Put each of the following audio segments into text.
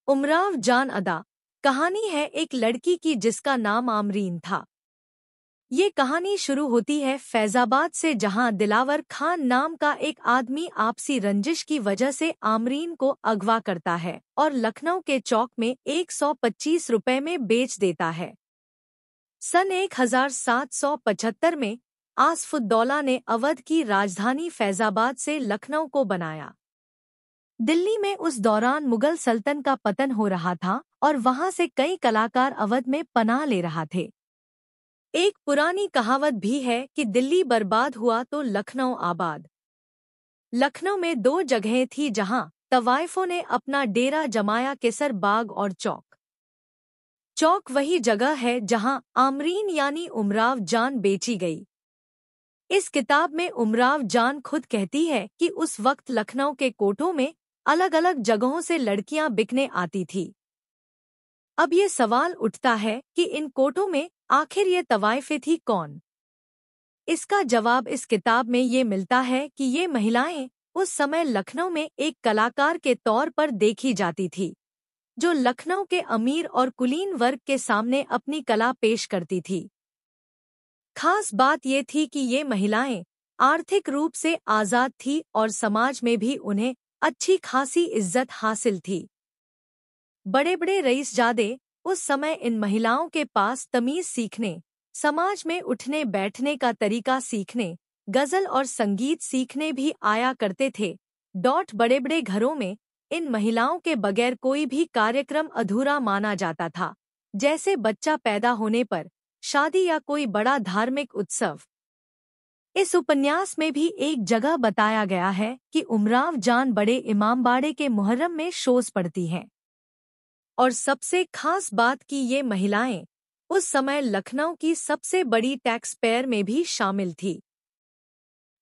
उमराव जान अदा कहानी है एक लड़की की जिसका नाम आमरीन था। ये कहानी शुरू होती है फैजाबाद से, जहां दिलावर खान नाम का एक आदमी आपसी रंजिश की वजह से आमरीन को अगवा करता है और लखनऊ के चौक में 125 रुपए में बेच देता है। सन 1775 में आसफुद्दौला ने अवध की राजधानी फैजाबाद से लखनऊ को बनाया। दिल्ली में उस दौरान मुगल सल्तन का पतन हो रहा था और वहां से कई कलाकार अवध में पनाह ले रहा थे। एक पुरानी कहावत भी है कि दिल्ली बर्बाद हुआ तो लखनऊ आबाद। लखनऊ में दो जगहें थी जहां तवाइफों ने अपना डेरा जमाया, केसर बाग और चौक। चौक वही जगह है जहां आमरीन यानी उमराव जान बेची गई। इस किताब में उमराव जान खुद कहती है कि उस वक्त लखनऊ के कोठों में अलग अलग जगहों से लड़कियां बिकने आती थी। अब ये सवाल उठता है कि इन कोठों में आखिर ये तवाइफें थी कौन? इसका जवाब इस किताब में ये मिलता है कि ये महिलाएं उस समय लखनऊ में एक कलाकार के तौर पर देखी जाती थी, जो लखनऊ के अमीर और कुलीन वर्ग के सामने अपनी कला पेश करती थी। खास बात ये थी कि ये महिलाएं आर्थिक रूप से आज़ाद थी और समाज में भी उन्हें अच्छी खासी इज्जत हासिल थी। बड़े बड़े रईसजादे उस समय इन महिलाओं के पास तमीज सीखने, समाज में उठने बैठने का तरीका सीखने, गजल और संगीत सीखने भी आया करते थे। बड़े बड़े घरों में इन महिलाओं के बगैर कोई भी कार्यक्रम अधूरा माना जाता था, जैसे बच्चा पैदा होने पर, शादी या कोई बड़ा धार्मिक उत्सव। इस उपन्यास में भी एक जगह बताया गया है कि उमराव जान बड़े इमामबाड़े के मुहर्रम में शोज पढ़ती हैं। और सबसे खास बात कि ये महिलाएं उस समय लखनऊ की सबसे बड़ी टैक्स पेयर में भी शामिल थी।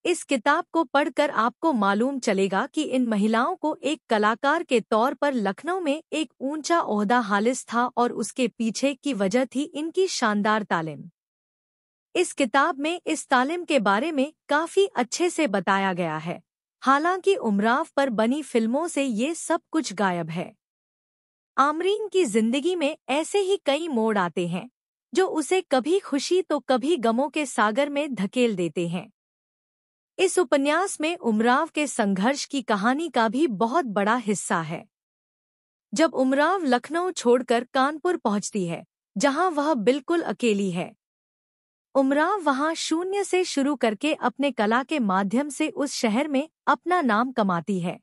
इस किताब को पढ़कर आपको मालूम चलेगा कि इन महिलाओं को एक कलाकार के तौर पर लखनऊ में एक ऊंचा ओहदा हासिल था और उसके पीछे की वजह थी इनकी शानदार तालीम। इस किताब में इस तालीम के बारे में काफी अच्छे से बताया गया है। हालांकि उमराव पर बनी फिल्मों से ये सब कुछ गायब है। आमरीन की जिंदगी में ऐसे ही कई मोड़ आते हैं जो उसे कभी खुशी तो कभी गमों के सागर में धकेल देते हैं। इस उपन्यास में उमराव के संघर्ष की कहानी का भी बहुत बड़ा हिस्सा है। जब उमराव लखनऊ छोड़कर कानपुर पहुंचती है, जहां वह बिल्कुल अकेली है, उमराव वहां शून्य से शुरू करके अपने कला के माध्यम से उस शहर में अपना नाम कमाती है।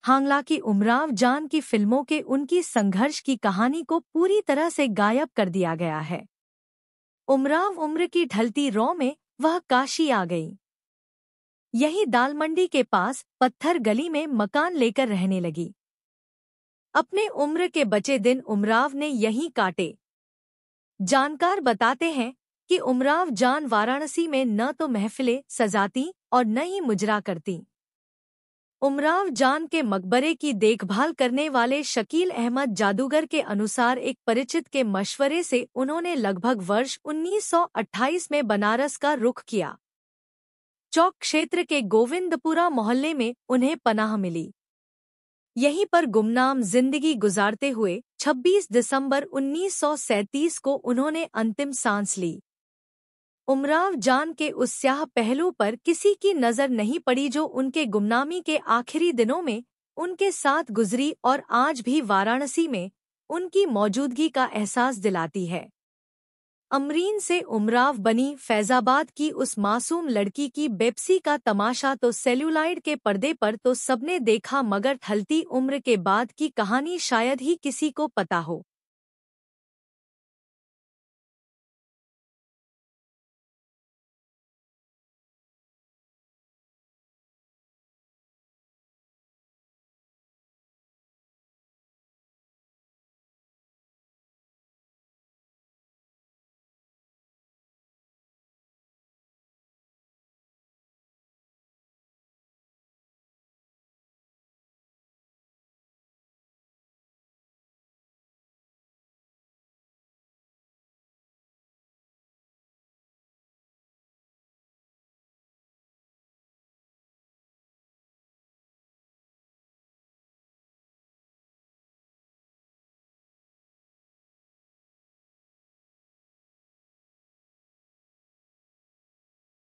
हालांकि उमराव जान की फिल्मों के उनकी संघर्ष की कहानी को पूरी तरह से गायब कर दिया गया है। उमराव उम्र की ढलती रौ में वह काशी आ गई। यही दालमंडी के पास पत्थर गली में मकान लेकर रहने लगी। अपने उम्र के बचे दिन उमराव ने यहीं काटे। जानकार बताते हैं कि उमराव जान वाराणसी में न तो महफिलें सजाती और न ही मुजरा करती। उमराव जान के मकबरे की देखभाल करने वाले शकील अहमद जादूगर के अनुसार एक परिचित के मशवरे से उन्होंने लगभग वर्ष 1928 में बनारस का रुख किया। चौक क्षेत्र के गोविंदपुरा मोहल्ले में उन्हें पनाह मिली। यहीं पर गुमनाम जिंदगी गुजारते हुए 26 दिसंबर 1937 को उन्होंने अंतिम सांस ली। उमराव जान के उस स्याह पहलू पर किसी की नजर नहीं पड़ी जो उनके गुमनामी के आखिरी दिनों में उनके साथ गुजरी और आज भी वाराणसी में उनकी मौजूदगी का एहसास दिलाती है। अमरीन से उमराव बनी फैजाबाद की उस मासूम लड़की की बेपसी का तमाशा तो सेल्यूलाइड के पर्दे पर तो सबने देखा, मगर ढलती उम्र के बाद की कहानी शायद ही किसी को पता हो।